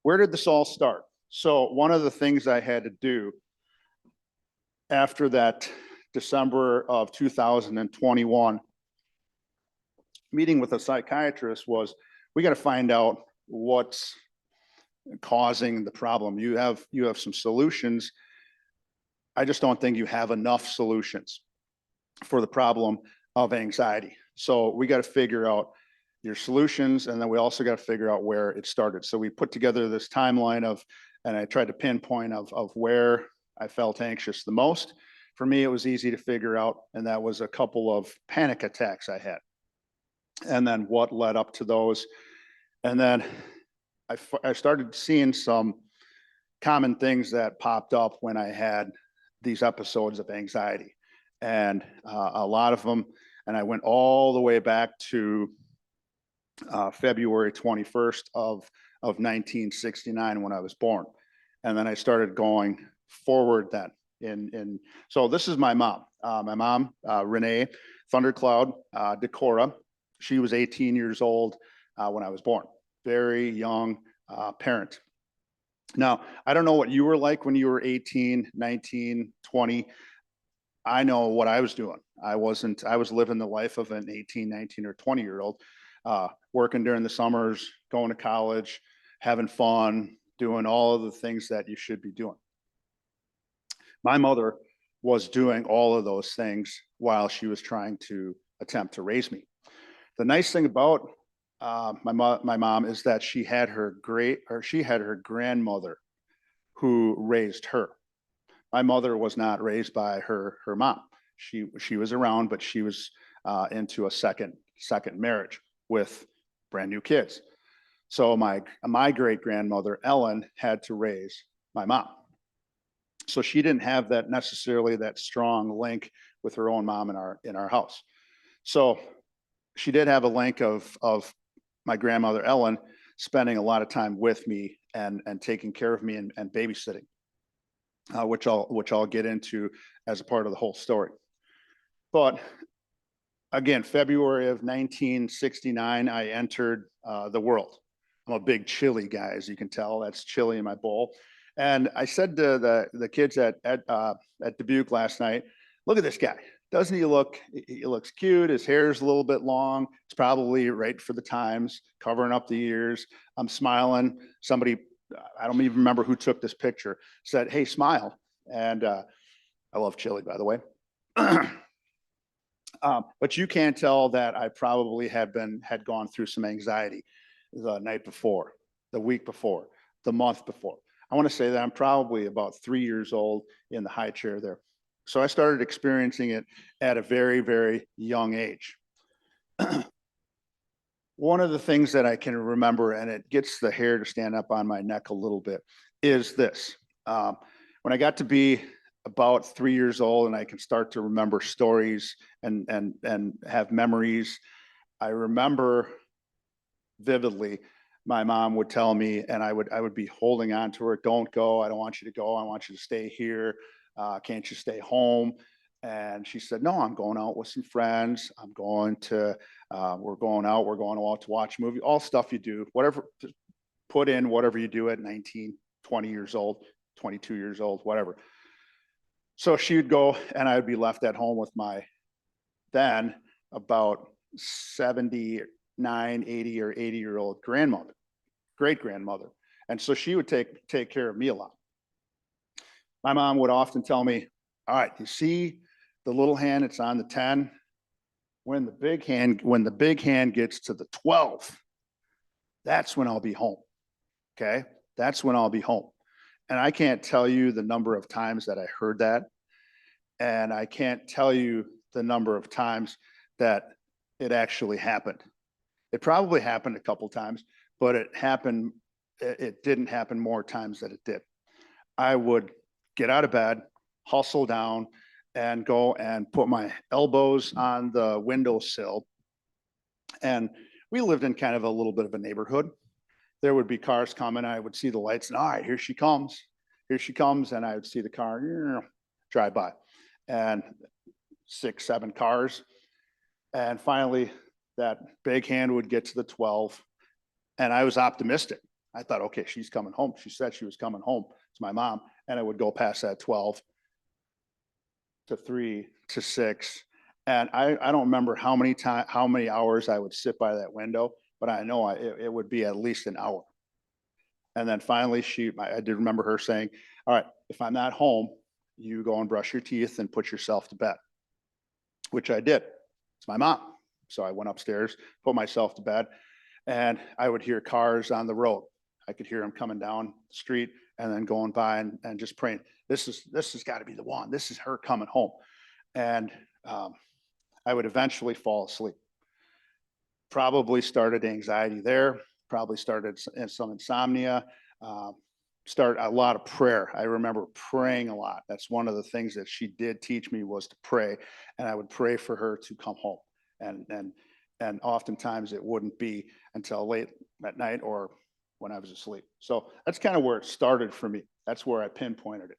where did this all start? So one of the things I had to do after that December of 2021 meeting with a psychiatrist was, we got to find out what's causing the problem. You have some solutions. I just don't think you have enough solutions for the problem of anxiety. So we got to figure out your solutions, and then we also got to figure out where it started. So we put together this timeline of, and I tried to pinpoint of where I felt anxious the most. For me, it was easy to figure out, and that was a couple of panic attacks I had, and then what led up to those. And then I started seeing some common things that popped up when I had these episodes of anxiety, and a lot of them, and I went all the way back to February 21st of 1969 when I was born. And then I started going forward then. So this is my mom. Renee Thundercloud Decora. She was 18 years old when I was born. Very young parent. Now, I don't know what you were like when you were 18, 19, 20. I know what I was doing. I was living the life of an 18, 19, or 20-year-old, working during the summers, going to college, having fun, doing all of the things that you should be doing. My mother was doing all of those things while she was trying to attempt to raise me. The nice thing about my mom is that she had her grandmother who raised her. My mother was not raised by her mom. She was around, but she was into a second marriage with brand new kids. So my great grandmother Ellen had to raise my mom. So she didn't have necessarily that strong link with her own mom in our house. So she did have a link of my grandmother Ellen spending a lot of time with me and taking care of me and babysitting, which I'll get into as a part of the whole story. But again, February of 1969, I entered the world. I'm a big chili guy, as you can tell. That's chili in my bowl. And I said to the kids at Dubuque last night, look at this guy. Doesn't he looks cute. His hair's a little bit long. It's probably right for the times, covering up the ears. I'm smiling. Somebody, I don't even remember who took this picture, said, hey, smile. And I love chili, by the way. But you can't tell that I probably had gone through some anxiety the night before, the week before, the month before. I want to say that I'm probably about 3 years old in the high chair there. So I started experiencing it at a very, very young age. One of the things that I can remember, and it gets the hair to stand up on my neck a little bit, is this. When I got to be about 3 years old and I can start to remember stories and have memories, I remember vividly my mom would tell me, and I would be holding on to her, don't go, I don't want you to go, I want you to stay here, can't you stay home? And she said, no, I'm going out with some friends, we're going out to watch a movie, all stuff you do, whatever, put in whatever you do at 19, 20 years old, 22 years old, whatever. So she would go and I would be left at home with my then about 79, 80 or 80-year-old grandmother, great grandmother. And so she would take care of me a lot. My mom would often tell me, all right, you see the little hand, it's on the 10. When the big hand gets to the 12, that's when I'll be home. Okay. That's when I'll be home. And I can't tell you the number of times that I heard that. And I can't tell you the number of times that it actually happened. It probably happened a couple times, but it didn't happen more times than it did. I would get out of bed, hustle down, and go and put my elbows on the windowsill. And we lived in kind of a little bit of a neighborhood. There would be cars coming. I would see the lights, and all right, here she comes. Here she comes. And I would see the car drive by, and 6, 7 cars. And finally, that big hand would get to the 12. And I was optimistic. I thought, okay, she's coming home. She said she was coming home. It's my mom. And I would go past that 12 to 3 to 6. And I don't remember how many hours I would sit by that window, but I know it would be at least an hour. And then finally, I did remember her saying, all right, if I'm not home, you go and brush your teeth and put yourself to bed, which I did. It's my mom. So I went upstairs, put myself to bed, and I would hear cars on the road. I could hear them coming down the street and then going by and just praying, this has got to be the one. This is her coming home. And I would eventually fall asleep. Probably started anxiety there, probably started some insomnia, start a lot of prayer. I remember praying a lot. That's one of the things that she did teach me, was to pray. And I would pray for her to come home. And oftentimes it wouldn't be until late at night or when I was asleep. So that's kind of where it started for me. That's where I pinpointed it.